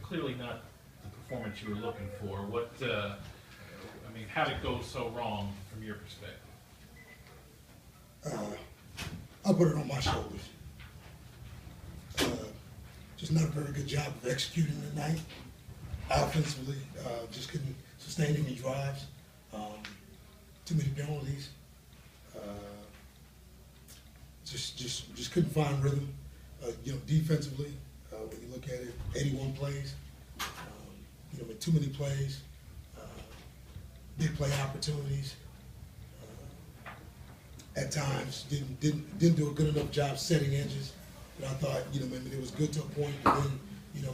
clearly not the performance you were looking for. What, I mean, how did it go so wrong from your perspective? I'll put it on my shoulders. Just not a very good job of executing tonight. Offensively, just couldn't sustain any drives. Too many penalties. Just couldn't find rhythm. Defensively, when you look at it, 81 plays. With too many plays, big play opportunities. At times, didn't do a good enough job setting edges. But I thought, it was good to a point, but then,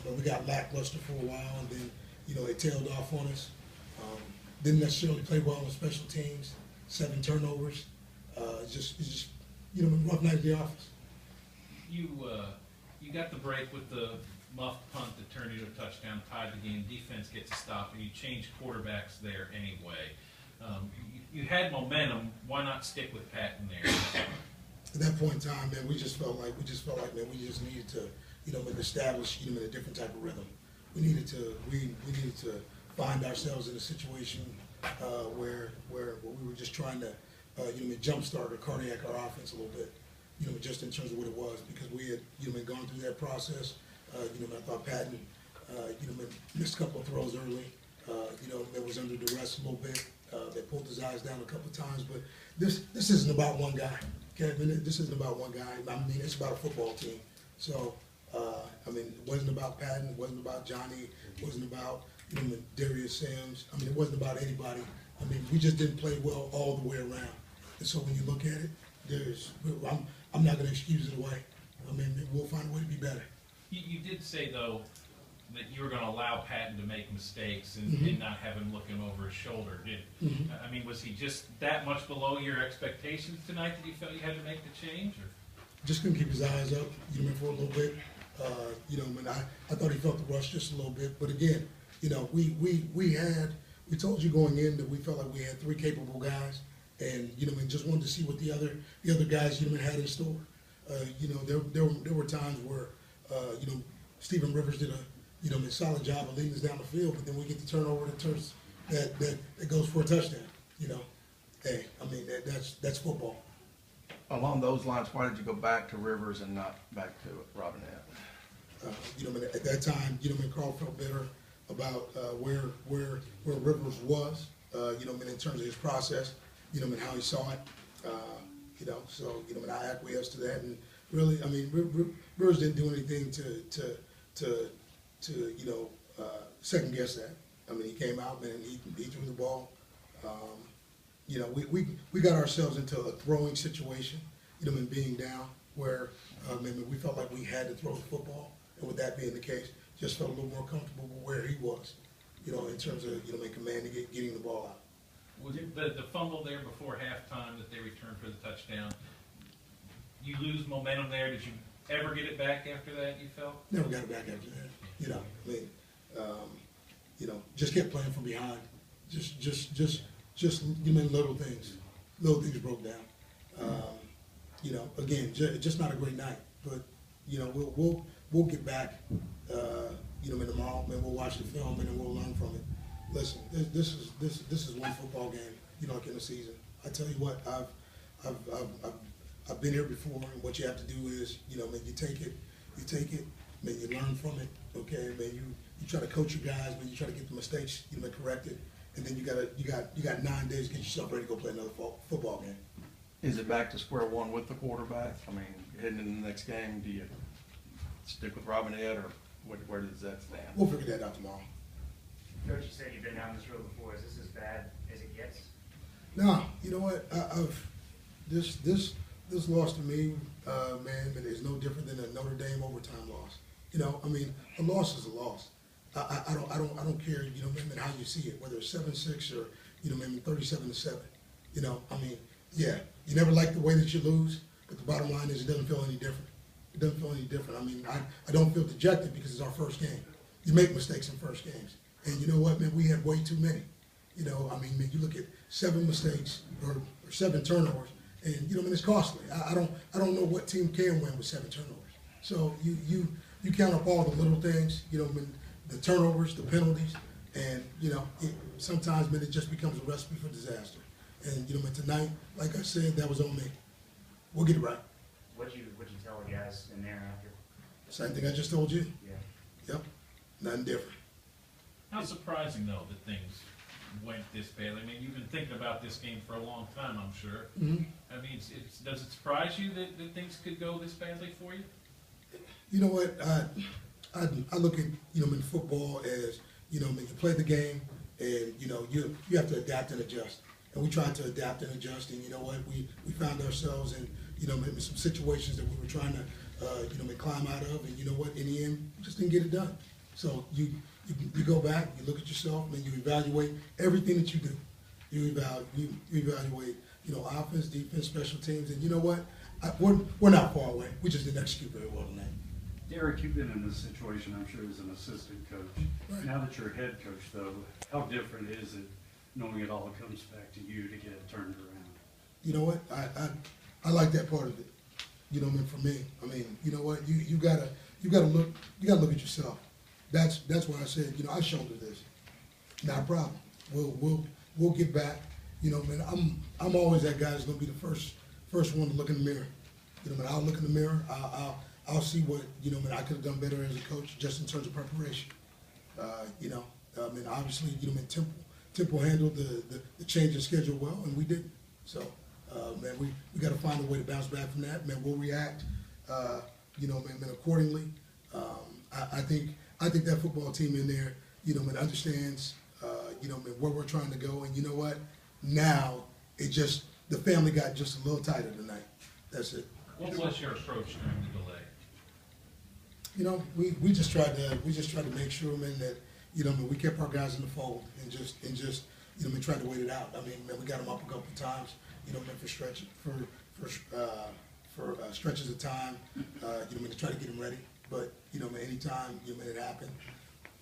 but we got lackluster for a while, and then, it tailed off on us. Didn't necessarily play well on special teams. 7 turnovers. It's just a rough night at the office. You got the break with the muffed punt that turned into a touchdown, tied the game. Defense gets a stop, and you change quarterbacks there anyway. You had momentum. Why not stick with Patton there? At that point in time, man, we just felt like we just needed to, establish, a different type of rhythm. We needed to find ourselves in a situation where we were just trying to, jumpstart or cardiac our offense a little bit, just in terms of what it was, because we had, gone through that process. I thought Patton, missed a couple of throws early. That was under duress a little bit. They pulled his eyes down a couple of times, but this isn't about one guy. Okay, this isn't about one guy. It's about a football team. So, it wasn't about Patton. It wasn't about Johnny. It wasn't about Darius Sims. It wasn't about anybody. We just didn't play well all the way around. And so when you look at it, I'm not going to excuse it away. We'll find a way to be better. You did say, though, that you were going to allow Patton to make mistakes and not have him looking over his shoulder. Was he just that much below your expectations tonight that you felt you had to make the change? Or? Just couldn't keep his eyes up, for a little bit. I thought he felt the rush just a little bit. But again, we told you going in that we felt like we had 3 capable guys, and just wanted to see what the other guys had in store. There were times where Stephen Rivers did a solid job of leading us down the field, but then we get the turnover that goes for a touchdown. Hey, that's football. Along those lines, why did you go back to Rivers and not back to Robinette? At that time, Carl felt better about where Rivers was, in terms of his process, and how he saw it. And I acquiesced to that, and really, Rivers didn't do anything to second guess that. He came out, man, he threw the ball. We got ourselves into a throwing situation, and being down where we felt like we had to throw the football, and with that being the case, just felt a little more comfortable with where he was, in terms of commanding it, getting the ball out. Was it the fumble there before halftime that they returned for the touchdown? You lose momentum there. Did you ever get it back after that? You felt? Never got it back after that. Just kept playing from behind. Just little things. Little things broke down. Again, just not a great night. But we'll get back. Tomorrow, man, we'll watch the film and then we'll learn from it. Listen, this is one football game. In the season. I tell you what, I've been here before, and what you have to do is, man, you take it, man, you learn from it. Okay, man, you try to coach your guys, man, you try to get the mistakes, corrected, and then you got 9 days to get yourself ready to go play another football game. Is it back to square one with the quarterback? Heading into the next game, do you stick with Robinette, or where does that stand? We'll figure that out tomorrow. Coach, you said you've been down this road before. Is this as bad as it gets? No, you know what? This loss to me, man, is no different than a Notre Dame overtime loss. A loss is a loss. I don't care, man, how you see it, whether it's 7-6 or, maybe 37-7. Yeah, you never like the way that you lose, but the bottom line is it doesn't feel any different. It doesn't feel any different. I don't feel dejected because it's our first game. You make mistakes in first games. And you know what, man, we had way too many. Man, you look at 7 mistakes or 7 turnovers, and it's costly. I don't know what team can win with 7 turnovers. So you count up all the little things, you know, the turnovers, the penalties, and, you know, sometimes, man, it just becomes a recipe for disaster. And, you know, man, tonight, like I said, that was on me. We'll get it right. What'd you tell the guys in there after? Same thing I just told you. Yeah. Yep, nothing different. How surprising, though, that things went this badly. I mean, you've been thinking about this game for a long time, I'm sure. Mm-hmm. I mean, does it surprise you that things could go this badly for you? You know what? I look at, you know, in football as, you know, you play the game, and, you know, you have to adapt and adjust. And we tried to adapt and adjust, and you know what? We found ourselves in, you know, maybe some situations that we were trying to, you know, climb out of, and you know what? In the end, we just didn't get it done. So you go back, you look at yourself, and you evaluate everything that you do. You evaluate, you know, offense, defense, special teams, and you know what? We're not far away. We just didn't execute very well tonight. Derek, you've been in this situation, I'm sure, as an assistant coach. Right. Now that you're head coach, though, how different is it knowing it all comes back to you to get it turned around? You know what? I like that part of it. You know, I mean, for me, I mean, you know what? You gotta look at yourself. That's why I said, you know, I shoulder this. Not a problem. We'll get back. You know, man, I'm always that guy that's gonna be the first one to look in the mirror. You know, man, I'll look in the mirror. I'll see what, you know, man, I could have done better as a coach just in terms of preparation. You know, I mean, obviously, you know, man, Temple handled the change in schedule well, and we didn't. So, man, we got to find a way to bounce back from that. Man, we'll react, you know, man, accordingly. I think that football team in there, you know, man, understands, you know, man, where we're trying to go. And you know what? Now, the family got just a little tighter tonight. That's it. What was your approach during the delay? You know, we just tried to make sure, man, that, you know, man, we kept our guys in the fold and just you know, man, tried to wait it out. I mean, man, we got them up a couple of times, you know, man, for stretches of time, you know, man, to try to get them ready. But you know, man, anytime, you know, man, it happened,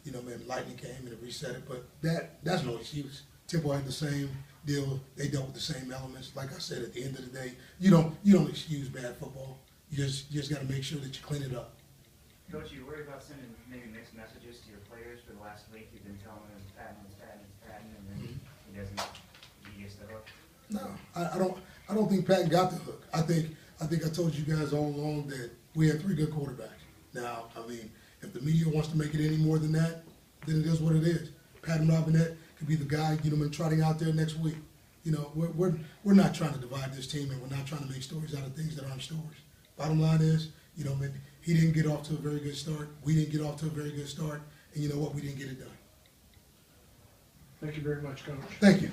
you know, man, lightning came and it reset it. But that's no excuse. Temple had the same deal. They dealt with the same elements. Like I said, at the end of the day, you don't excuse bad football. You just got to make sure that you clean it up. Coach, you worried about sending maybe mixed messages to your players for the last week? You've been telling them it's Patton, and then he gets the hook. No, I don't think Patton got the hook. I think I told you guys all along that we had 3 good quarterbacks. Now, I mean, if the media wants to make it any more than that, then it is what it is. Patton Robinette could be the guy, you know, man, trotting out there next week. You know, we're not trying to divide this team, and we're not trying to make stories out of things that aren't stories. Bottom line is, you know, man, he didn't get off to a very good start. We didn't get off to a very good start, and you know what? We didn't get it done. Thank you very much, Coach. Thank you.